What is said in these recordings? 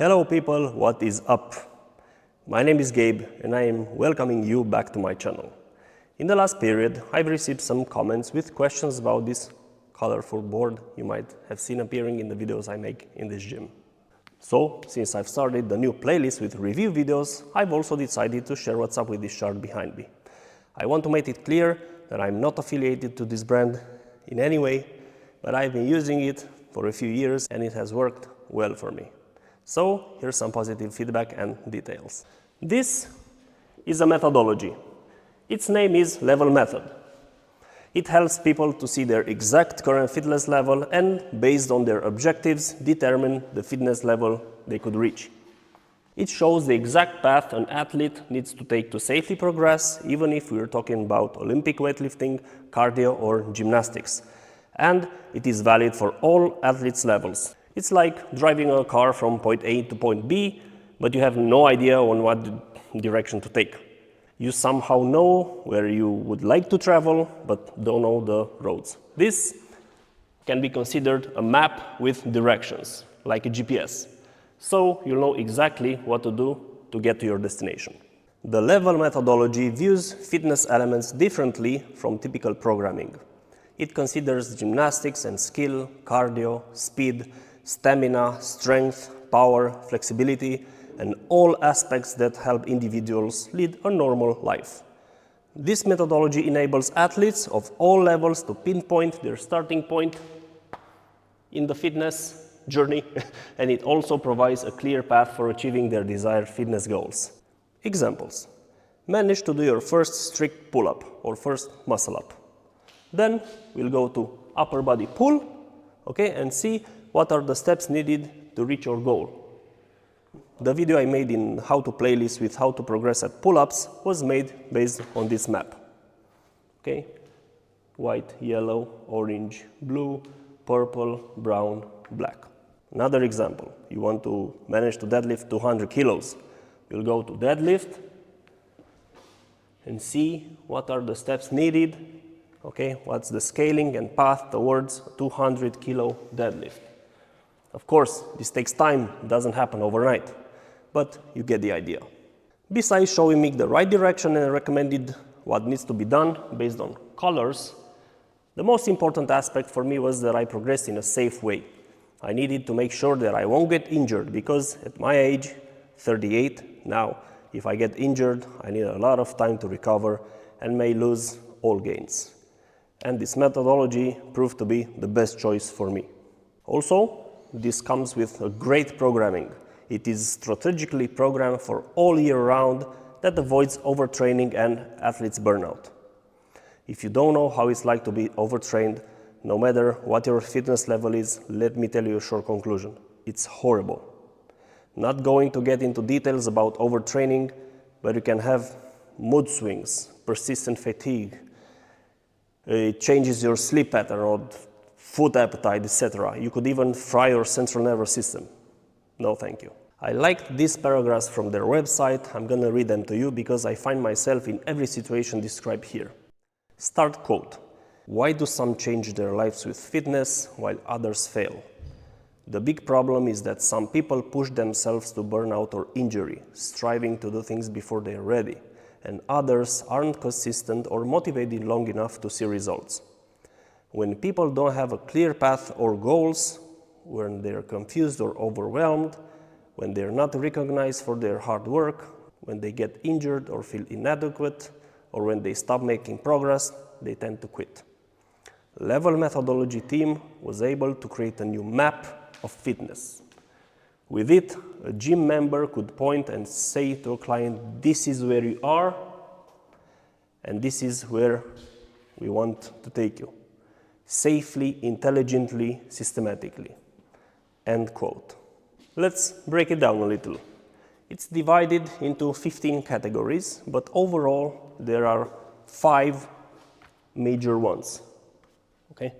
Hello people, what is up? My name is Gabe and I am welcoming you back to my channel. In the last period, I've received some comments with questions about this colorful board you might have seen appearing in the videos I make in this gym. So, since I've started the new playlist with review videos, I've also decided to share what's up with this chart behind me. I want to make it clear that I'm not affiliated to this brand in any way, but I've been using it for a few years and it has worked well for me. So, here's some positive feedback and details. This is a methodology. Its name is Level Method. It helps people to see their exact current fitness level and, based on their objectives, determine the fitness level they could reach. It shows the exact path an athlete needs to take to safely progress, even if we're talking about Olympic weightlifting, cardio, or gymnastics. And it is valid for all athletes' levels. It's like driving a car from point A to point B, but you have no idea on what direction to take. You somehow know where you would like to travel, but don't know the roads. This can be considered a map with directions, like a GPS. So you'll know exactly what to do to get to your destination. The level methodology views fitness elements differently from typical programming. It considers gymnastics and skill, cardio, speed, stamina, strength, power, flexibility, and all aspects that help individuals lead a normal life. This methodology enables athletes of all levels to pinpoint their starting point in the fitness journey, and it also provides a clear path for achieving their desired fitness goals. Examples. Manage to do your first strict pull-up or first muscle-up. Then we'll go to upper body pull, okay, and see what are the steps needed to reach your goal. The video I made in how to playlist with how to progress at pull-ups was made based on this map. Okay? White, yellow, orange, blue, purple, brown, black. Another example, you want to manage to deadlift 200 kilos. You'll go to deadlift and see what are the steps needed. Okay, what's the scaling and path towards 200 kilo deadlift. Of course, this takes time, it doesn't happen overnight, but you get the idea. Besides showing me the right direction and recommended what needs to be done based on colors, the most important aspect for me was that I progressed in a safe way. I needed to make sure that I won't get injured because at my age, 38 now, if I get injured, I need a lot of time to recover and may lose all gains. And this methodology proved to be the best choice for me. Also, this comes with a great programming. It is strategically programmed for all year round that avoids overtraining and athletes burnout. If you don't know how it's like to be overtrained, no matter what your fitness level is, let me tell you a short conclusion. It's horrible. Not going to get into details about overtraining, but you can have mood swings, persistent fatigue. It changes your sleep pattern or food appetite, etc. You could even fry your central nervous system. No, thank you. I liked these paragraphs from their website. I'm gonna read them to you because I find myself in every situation described here. Start quote. Why do some change their lives with fitness while others fail? The big problem is that some people push themselves to burnout or injury, striving to do things before they're ready, and others aren't consistent or motivated long enough to see results. When people don't have a clear path or goals, when they're confused or overwhelmed, when they're not recognized for their hard work, when they get injured or feel inadequate, or when they stop making progress, they tend to quit. Level Methodology team was able to create a new map of fitness. With it, a gym member could point and say to a client, this is where you are, and this is where we want to take you. Safely, intelligently, systematically. End quote. Let's break it down a little. It's divided into 15 categories, but overall there are 5 major ones. Okay?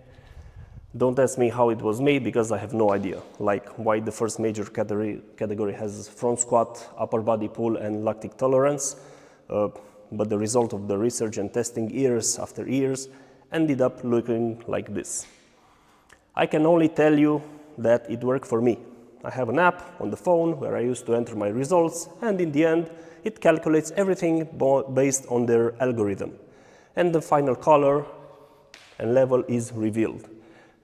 Don't ask me how it was made because I have no idea, like why the first major category has front squat, upper body pull, and lactic tolerance, but the result of the research and testing years after years ended up looking like this. I can only tell you that it worked for me. I have an app on the phone where I used to enter my results, and in the end it calculates everything based on their algorithm. And the final color and level is revealed.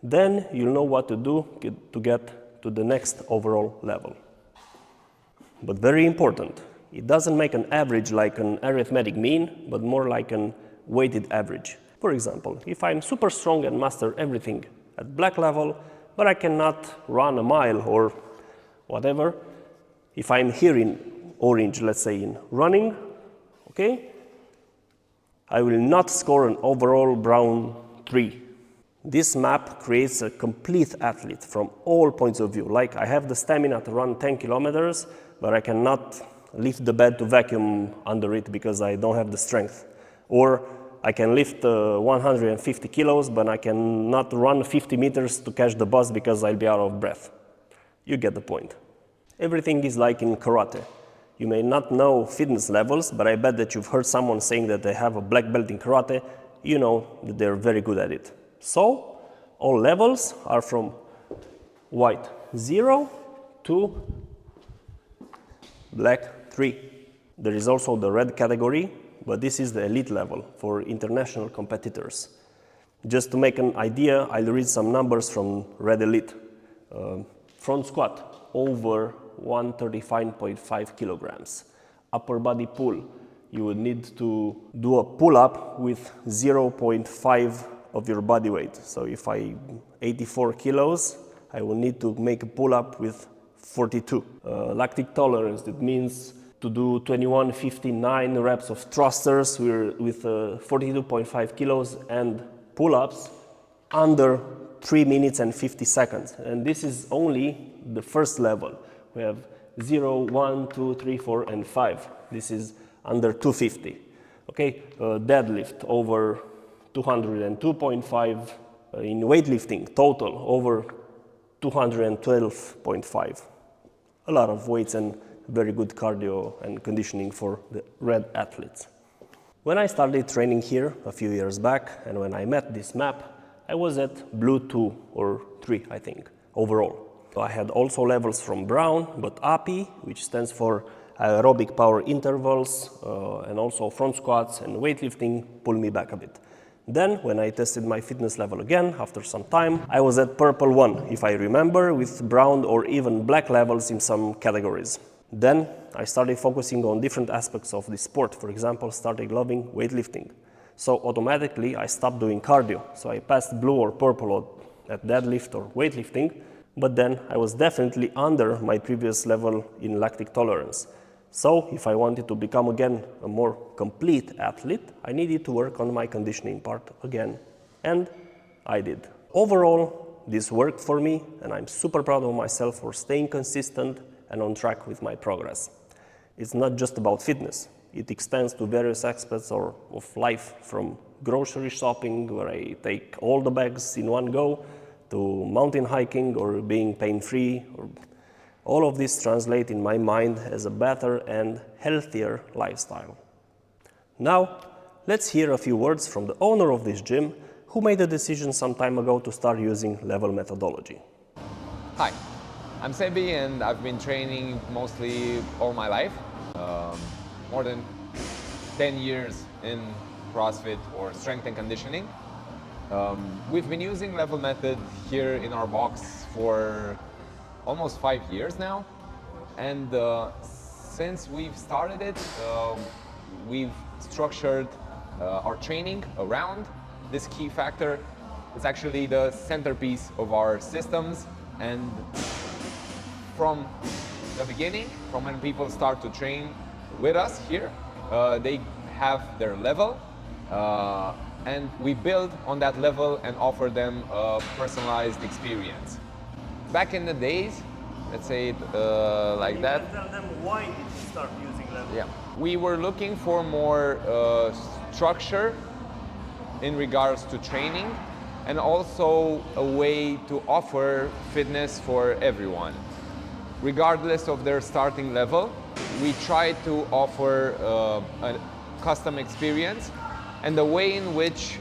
Then you'll know what to do to get to the next overall level. But very important, it doesn't make an average like an arithmetic mean, but more like an weighted average. For example, if I'm super strong and master everything at black level, but I cannot run a mile or whatever, if I'm here in orange, let's say in running, okay, I will not score an overall brown 3. This map creates a complete athlete from all points of view. Like I have the stamina to run 10 kilometers, but I cannot lift the bed to vacuum under it because I don't have the strength. Or I can lift 150 kilos, but I cannot run 50 meters to catch the bus because I'll be out of breath. You get the point. Everything is like in karate. You may not know fitness levels, but I bet that you've heard someone saying that they have a black belt in karate. You know that they're very good at it. So, all levels are from white 0 to black 3. There is also the red category, but this is the elite level for international competitors. Just to make an idea, I'll read some numbers from Red Elite. Front squat, over 135.5 kilograms. Upper body pull, you would need to do a pull-up with 0.5 of your body weight. So if I'm 84 kilos, I will need to make a pull-up with 42. Lactic tolerance, that means to do 2159 reps of thrusters with 42.5 kilos and pull-ups under 3 minutes and 50 seconds. And this is only the first level. We have 0, 1, 2, 3, 4, and 5. This is under 250. Okay, deadlift over 202.5. In weightlifting, total over 212.5. A lot of weights and very good cardio and conditioning for the red athletes. When I started training here a few years back, and when I met this map, I was at blue 2 or 3, I think, overall. I had also levels from brown, but API, which stands for aerobic power intervals, and also front squats and weightlifting, pulled me back a bit. Then, when I tested my fitness level again, after some time, I was at purple 1, if I remember, with brown or even black levels in some categories. Then, I started focusing on different aspects of the sport. For example, started loving weightlifting. So automatically, I stopped doing cardio. So I passed blue or purple at deadlift or weightlifting, but then I was definitely under my previous level in lactic tolerance. So if I wanted to become again a more complete athlete, I needed to work on my conditioning part again. And I did. Overall, this worked for me, and I'm super proud of myself for staying consistent and on track with my progress. It's not just about fitness. It extends to various aspects of life, from grocery shopping, where I take all the bags in one go, to mountain hiking or being pain-free. All of this translates in my mind as a better and healthier lifestyle. Now, let's hear a few words from the owner of this gym, who made a decision some time ago to start using level methodology. Hi, I'm Sebi, and I've been training mostly all my life. More than 10 years in CrossFit or strength and conditioning. We've been using level method here in our box for almost 5 years now, and since we've started it, we've structured our training around this key factor. It's actually the centerpiece of our systems, and from the beginning, from when people start to train with us here, they have their level, and we build on that level and offer them a personalized experience. Back in the days, let's say it like that. Can you tell them why did you start using level? Yeah, we were looking for more structure in regards to training, and also a way to offer fitness for everyone. Regardless of their starting level, we try to offer a custom experience and the way in which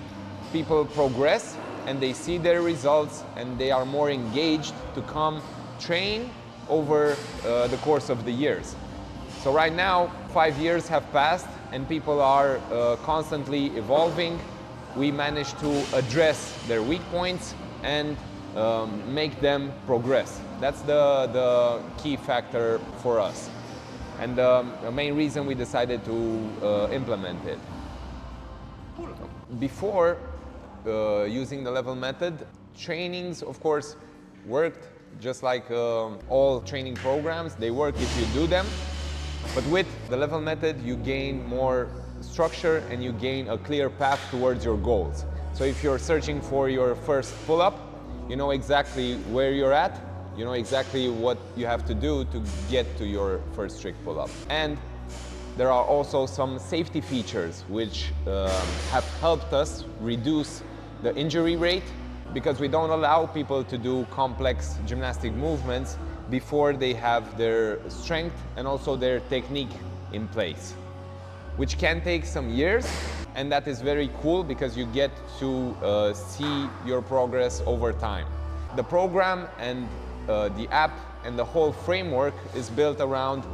people progress and they see their results and they are more engaged to come train over the course of the years. So right now, 5 years have passed and people are constantly evolving. We managed to address their weak points and make them progress. That's the key factor for us. And the main reason we decided to implement it. Before using the level method, trainings, of course, worked just like all training programs. They work if you do them. But with the level method, you gain more structure and you gain a clear path towards your goals. So if you're searching for your first pull-up, you know exactly where you're at, you know exactly what you have to do to get to your first strict pull-up. And there are also some safety features which have helped us reduce the injury rate, because we don't allow people to do complex gymnastic movements before they have their strength and also their technique in place, which can take some years, and that is very cool because you get to see your progress over time. The program and the app and the whole framework is built around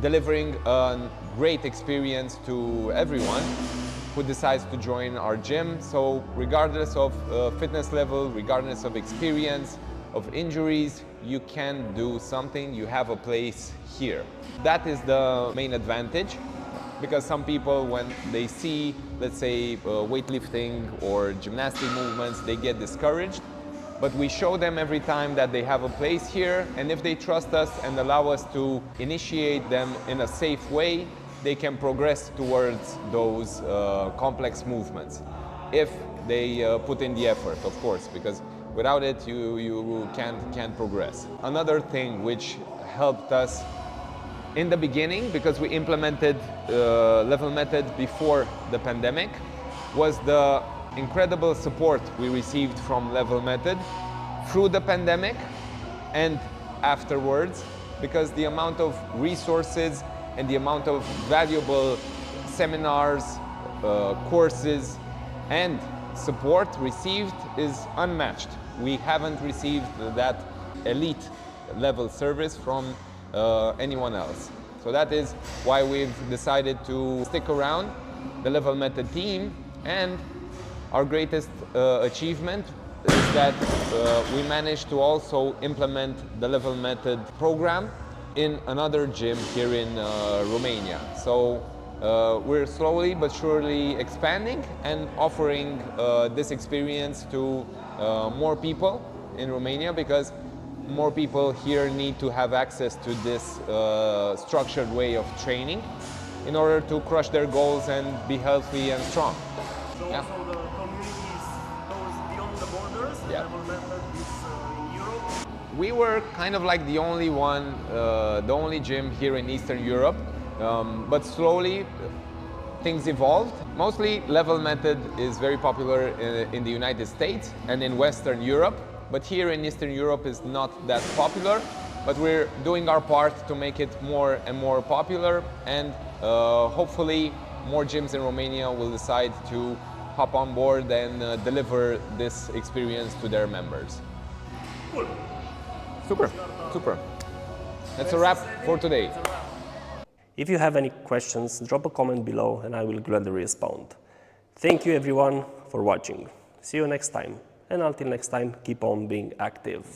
delivering a great experience to everyone who decides to join our gym. So regardless of fitness level, regardless of experience, of injuries, you can do something, you have a place here. That is the main advantage, because some people, when they see, let's say, weightlifting or gymnastic movements, they get discouraged. But we show them every time that they have a place here, and if they trust us and allow us to initiate them in a safe way, they can progress towards those complex movements, if they put in the effort, of course, because without it, you can't progress. Another thing which helped us in the beginning, because we implemented level method before the pandemic, was the incredible support we received from level method through the pandemic and afterwards, because the amount of resources and the amount of valuable seminars, courses and support received is unmatched. We haven't received that elite level service from anyone else. So that is why we've decided to stick around the level method team, and our greatest achievement is that we managed to also implement the level method program in another gym here in Romania. So we're slowly but surely expanding and offering this experience to more people in Romania, because more people here need to have access to this structured way of training in order to crush their goals and be healthy and strong. So Yeah. also the community goes beyond the borders. The Yeah. level method is in Europe. We were kind of like the only one, the only gym here in Eastern Europe, but slowly things evolved. Mostly level method is very popular in the United States and in Western Europe, but here in Eastern Europe is not that popular, but we're doing our part to make it more and more popular, and hopefully more gyms in Romania will decide to hop on board and deliver this experience to their members. Cool. Super, super. That's a wrap for today. If you have any questions, drop a comment below and I will gladly respond. Thank you everyone for watching. See you next time. And until next time, keep on being active.